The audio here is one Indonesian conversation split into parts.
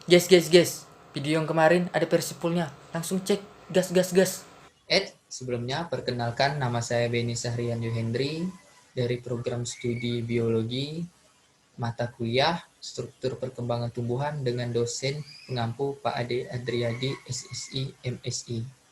Guys, video yang kemarin ada versi fullnya, langsung cek, gas. Sebelumnya perkenalkan nama saya Beni Sahrian Yuhendri dari program studi biologi mata kuliah struktur perkembangan tumbuhan dengan dosen pengampu Pak Ade Adriadi SSI MSI.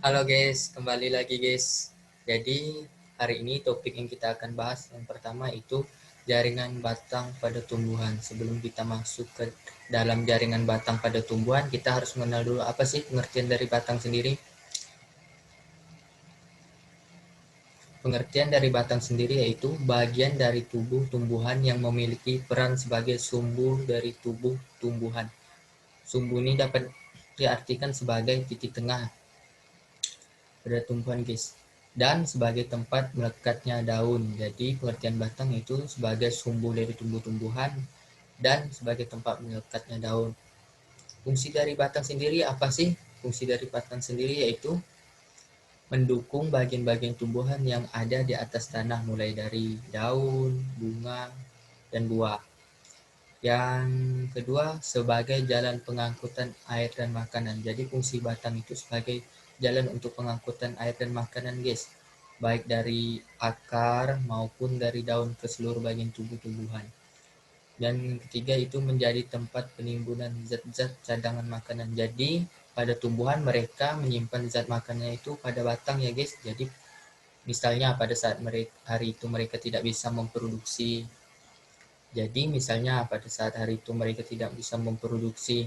Halo guys, kembali lagi guys. Jadi hari ini topik yang kita akan bahas yang pertama itu jaringan batang pada tumbuhan. Sebelum kita masuk ke dalam jaringan batang pada tumbuhan, kita harus mengenal dulu apa sih pengertian dari batang sendiri. Pengertian dari batang sendiri yaitu bagian dari tubuh tumbuhan yang memiliki peran sebagai sumbu dari tubuh tumbuhan. Sumbu ini dapat diartikan sebagai titik tengah pada tumbuhan guys, dan sebagai tempat melekatnya daun. Jadi pengertian batang itu sebagai sumbu dari tumbuh-tumbuhan dan sebagai tempat melekatnya daun. Fungsi dari batang sendiri apa sih? Fungsi dari batang sendiri yaitu mendukung bagian-bagian tumbuhan yang ada di atas tanah mulai dari daun, bunga, dan buah. Yang kedua, sebagai jalan pengangkutan air dan makanan. Jadi fungsi batang itu sebagai jalan untuk pengangkutan air dan makanan, guys. Baik dari akar maupun dari daun ke seluruh bagian tubuh tumbuhan. Dan ketiga itu menjadi tempat penimbunan zat-zat cadangan makanan. Jadi pada tumbuhan mereka menyimpan zat makanannya itu pada batang ya guys. Jadi misalnya pada saat hari itu mereka tidak bisa memproduksi. Jadi misalnya pada saat hari itu mereka tidak bisa memproduksi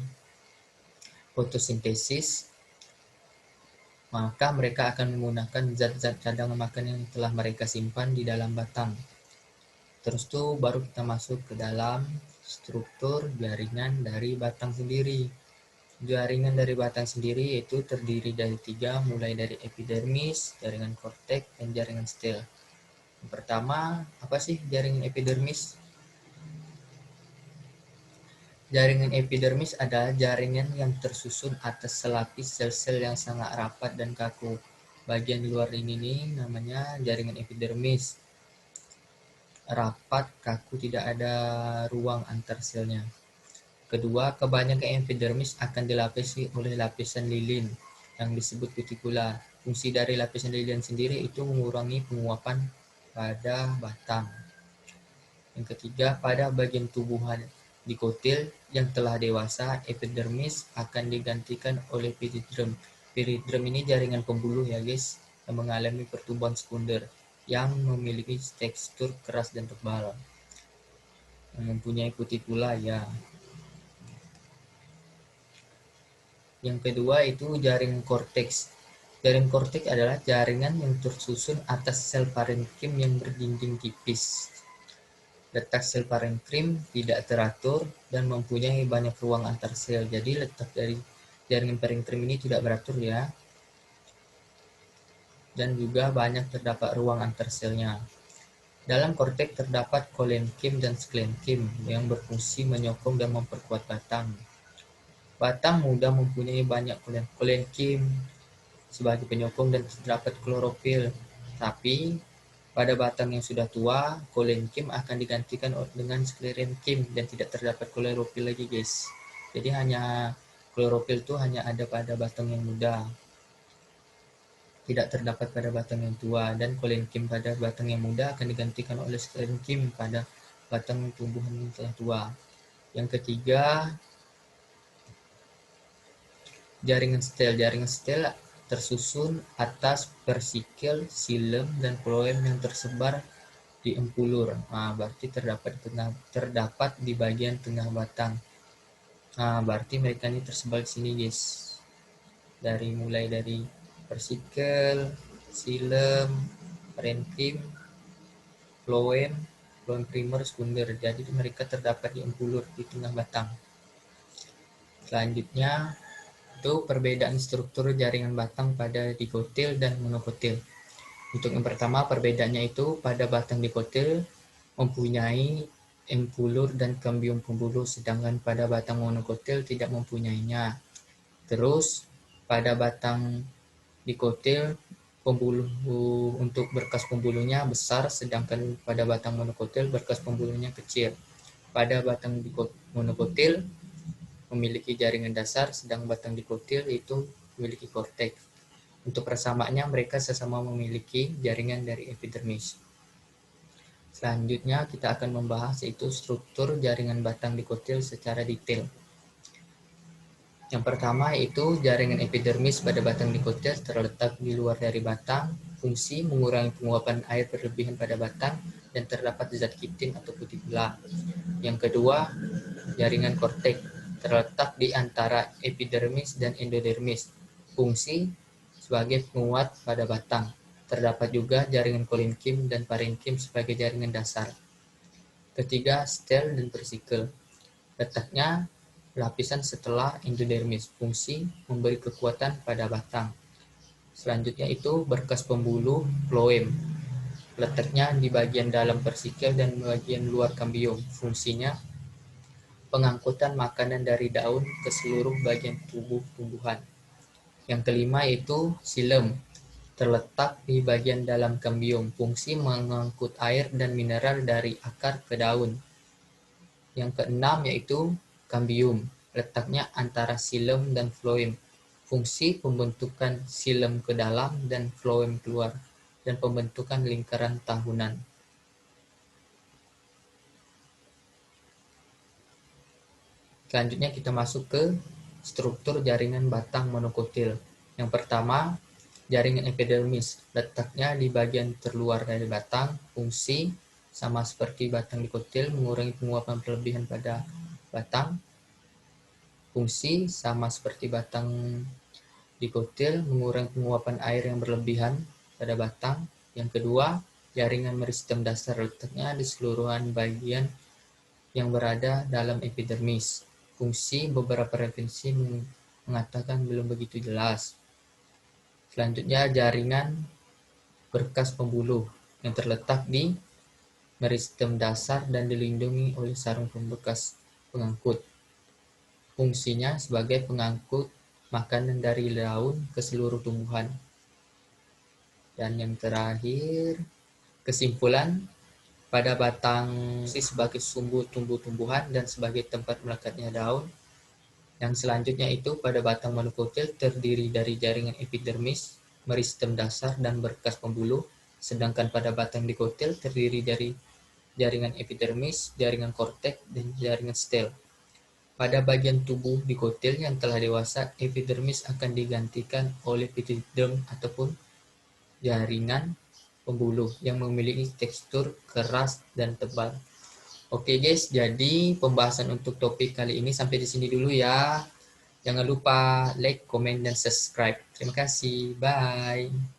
fotosintesis, maka mereka akan menggunakan zat-zat cadangan makanan yang telah mereka simpan di dalam batang. Terus tuh baru kita masuk ke dalam struktur jaringan dari batang sendiri. Jaringan dari batang sendiri yaitu terdiri dari tiga, mulai dari epidermis, jaringan kortek, dan jaringan stel. Yang pertama, apa sih jaringan epidermis? Jaringan epidermis adalah jaringan yang tersusun atas selapis sel-sel yang sangat rapat dan kaku. Bagian luar ini nih namanya jaringan epidermis. Rapat, kaku, tidak ada ruang antar selnya. Kedua, kebanyakan epidermis akan dilapisi oleh lapisan lilin yang disebut kutikula. Fungsi dari lapisan lilin sendiri itu mengurangi penguapan pada batang. Yang ketiga, pada bagian tubuhan dikotil yang telah dewasa, epidermis akan digantikan oleh perioderm. Perioderm ini jaringan pembuluh ya guys, yang mengalami pertumbuhan sekunder yang memiliki tekstur keras dan tebal, yang mempunyai kutikula ya. Yang kedua itu jaringan korteks. Jaringan korteks adalah jaringan yang tersusun atas sel parenkim yang berdinding tipis. Letak sel parenkrim tidak teratur dan mempunyai banyak ruang antar sel. Jadi letak dari jaringan parenkrim ini tidak beratur ya. Dan juga banyak terdapat ruang antar selnya. Dalam korteks terdapat kolenkim dan sklenkim yang berfungsi menyokong dan memperkuat batang. Batang muda mempunyai banyak kolenkim sebagai penyokong dan terdapat klorofil. Tapi pada batang yang sudah tua, kolenkim akan digantikan dengan sklerenkim dan tidak terdapat klorofil lagi guys. Jadi hanya klorofil itu hanya ada pada batang yang muda, tidak terdapat pada batang yang tua, dan kolenkim pada batang yang muda akan digantikan oleh sklerenkim pada batang tumbuhan yang telah tua. Yang ketiga, jaringan stel. Jaringan stel tersusun atas persikel, silem, dan floem yang tersebar di empulur. Nah, berarti terdapat di bagian tengah batang. Nah, berarti mereka ini tersebar di sini, guys. Mulai dari persikel, silem, parenkrim, floem, floem primer, sekunder. Jadi mereka terdapat di empulur di tengah batang. Selanjutnya itu perbedaan struktur jaringan batang pada dikotil dan monokotil. Untuk yang pertama, perbedaannya itu pada batang dikotil mempunyai empulur dan kambium pembuluh, sedangkan pada batang monokotil tidak mempunyainya. Terus pada batang dikotil pembuluh untuk berkas pembuluhnya besar, sedangkan pada batang monokotil berkas pembuluhnya kecil. Pada batang monokotil memiliki jaringan dasar, sedang batang dikotil itu memiliki korteks. Untuk persamaannya, mereka sesama memiliki jaringan dari epidermis. Selanjutnya kita akan membahas yaitu struktur jaringan batang dikotil secara detail. Yang pertama yaitu jaringan epidermis pada batang dikotil terletak di luar dari batang, fungsi mengurangi penguapan air berlebihan pada batang dan terdapat zat kitin atau kutikula. Yang kedua, jaringan korteks terletak di antara epidermis dan endodermis, fungsi sebagai penguat pada batang. Terdapat juga jaringan kolinkim dan parenkim sebagai jaringan dasar. Ketiga, stel dan versikel. Letaknya lapisan setelah endodermis, fungsi memberi kekuatan pada batang. Selanjutnya itu berkas pembuluh floem. Letaknya di bagian dalam versikel dan bagian luar kambium. Fungsinya pengangkutan makanan dari daun ke seluruh bagian tubuh tumbuhan. Yang kelima yaitu xilem. Terletak di bagian dalam kambium, fungsi mengangkut air dan mineral dari akar ke daun. Yang keenam yaitu kambium, letaknya antara xilem dan floem, fungsi pembentukan xilem ke dalam dan floem keluar, dan pembentukan lingkaran tahunan. Selanjutnya kita masuk ke struktur jaringan batang monokotil. Yang pertama, jaringan epidermis, letaknya di bagian terluar dari batang, fungsi sama seperti batang dikotil mengurangi penguapan berlebihan pada batang. Fungsi sama seperti batang dikotil mengurangi penguapan air yang berlebihan pada batang. Yang kedua, jaringan meristem dasar, letaknya di seluruhan bagian yang berada dalam epidermis. Fungsi beberapa referensi mengatakan belum begitu jelas. Selanjutnya jaringan berkas pembuluh yang terletak di meristem dasar dan dilindungi oleh sarung pembekas pengangkut. Fungsinya sebagai pengangkut makanan dari daun ke seluruh tumbuhan. Dan yang terakhir, kesimpulan pada batang sebagai sumbu tumbuh-tumbuhan dan sebagai tempat melekatnya daun. Yang selanjutnya itu pada batang monokotil terdiri dari jaringan epidermis, meristem dasar, dan berkas pembuluh, sedangkan pada batang dikotil terdiri dari jaringan epidermis, jaringan korteks, dan jaringan stel. Pada bagian tubuh dikotil yang telah dewasa, epidermis akan digantikan oleh epiderm ataupun jaringan pembuluh yang memiliki tekstur keras dan tebal. Oke guys, jadi pembahasan untuk topik kali ini sampai di sini dulu ya. Jangan lupa like, komen, dan subscribe. Terima kasih. Bye.